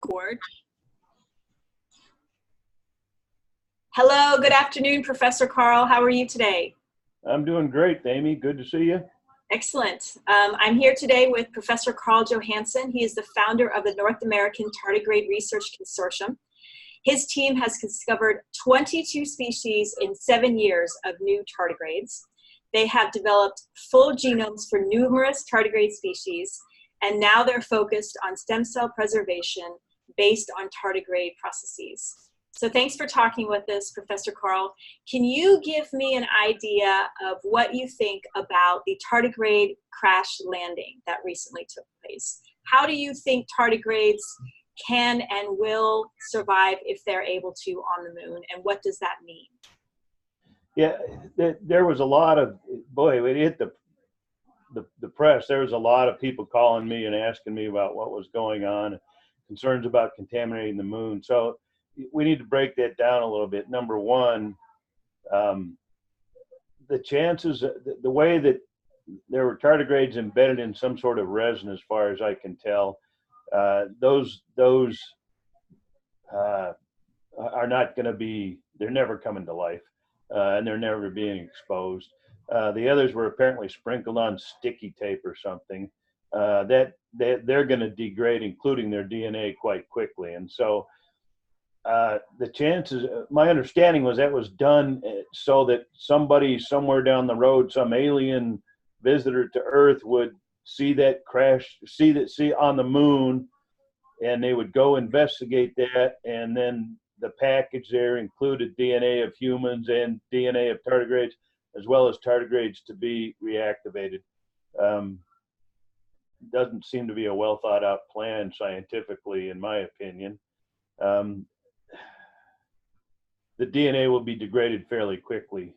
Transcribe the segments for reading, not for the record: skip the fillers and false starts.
Gorge. Hello, good afternoon, Professor Carl. How are you today? I'm doing great, Amy. Good to see you. Excellent. I'm here today with Professor Carl Johansson. He is the founder of the North American Tardigrade Research Consortium. His team has discovered 22 species in 7 years of new tardigrades. They have developed full genomes for numerous tardigrade species, and now they're focused on stem cell preservation based on tardigrade processes. So thanks for talking with us, Professor Carl. Can you give me an idea of what you think about the tardigrade crash landing that recently took place? How do you think tardigrades can and will survive if they're able to on the moon, and what does that mean? Yeah, there was a lot of, boy, it hit the press. There was a lot of people calling me and asking me about what was going on, concerns about contaminating the moon. So we need to break that down a little bit. Number one, the chances, the way that there were tardigrades embedded in some sort of resin, as far as I can tell, those are not going to be, they're never coming to life, and they're never being exposed. The others were apparently sprinkled on sticky tape or something that they're going to degrade, including their DNA, quite quickly. And so the chances, my understanding was that was done so that somebody somewhere down the road, some alien visitor to Earth, would see that crash, see on the moon, and they would go investigate that, and then the package there included DNA of humans and DNA of tardigrades, as well as tardigrades to be reactivated. Doesn't seem to be a well thought out plan scientifically, in my opinion. The DNA will be degraded fairly quickly,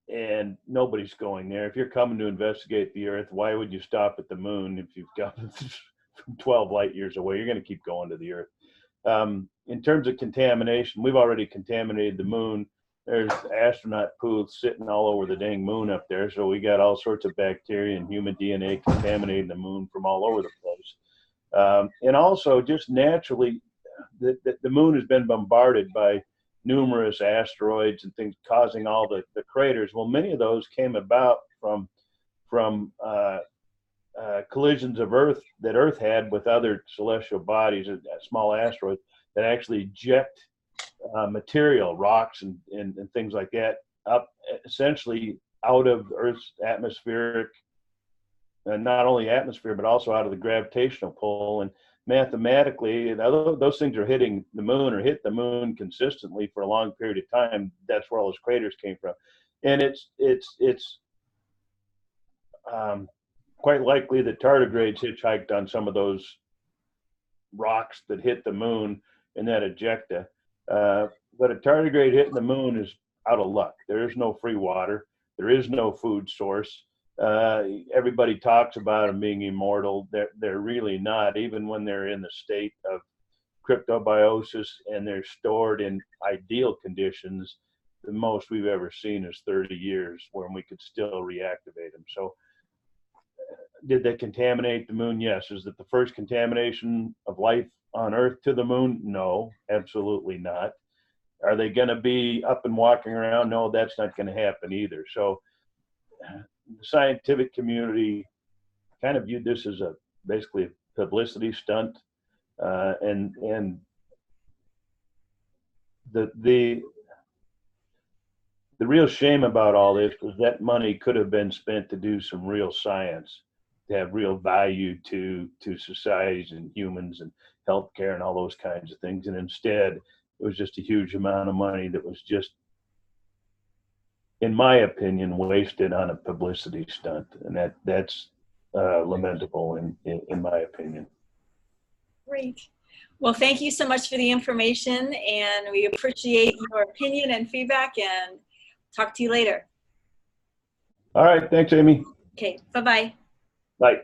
and nobody's going there. If you're coming to investigate the Earth, why would you stop at the moon if you've got from 12 light years away? You're going to keep going to the Earth. In terms of contamination, we've already contaminated the moon. There's astronaut poo sitting all over the dang moon up there, so we got all sorts of bacteria and human DNA contaminating the moon from all over the place. And also, just naturally, the moon has been bombarded by numerous asteroids and things, causing all the craters. Well, many of those came about from collisions of Earth that Earth had with other celestial bodies, small asteroids that actually eject material, rocks and things like that, up essentially out of Earth's atmospheric, not only atmosphere, but also out of the gravitational pull. And mathematically, those things are hitting the moon, or hit the moon consistently for a long period of time. That's where all those craters came from. And it's quite likely that tardigrades hitchhiked on some of those rocks that hit the moon in that ejecta. But a tardigrade hitting the moon is out of luck. There is no free water. There is no food source. Everybody talks about them being immortal. They're really not, even when they're in the state of cryptobiosis and they're stored in ideal conditions. The most we've ever seen is 30 years when we could still reactivate them. So did they contaminate the moon? Yes. Is it the first contamination of life on Earth to the moon? No, absolutely not. Are they going to be up and walking around? No, that's not going to happen either. So the scientific community kind of viewed this as basically a publicity stunt, and the real shame about all this was that money could have been spent to do some real science, to have real value to societies and humans and healthcare and all those kinds of things. And instead, it was just a huge amount of money that was just, in my opinion, wasted on a publicity stunt. And that's lamentable in my opinion. Great. Well, thank you so much for the information, and we appreciate your opinion and feedback, and talk to you later. All right. Thanks, Amy. Okay. Bye-bye. Bye.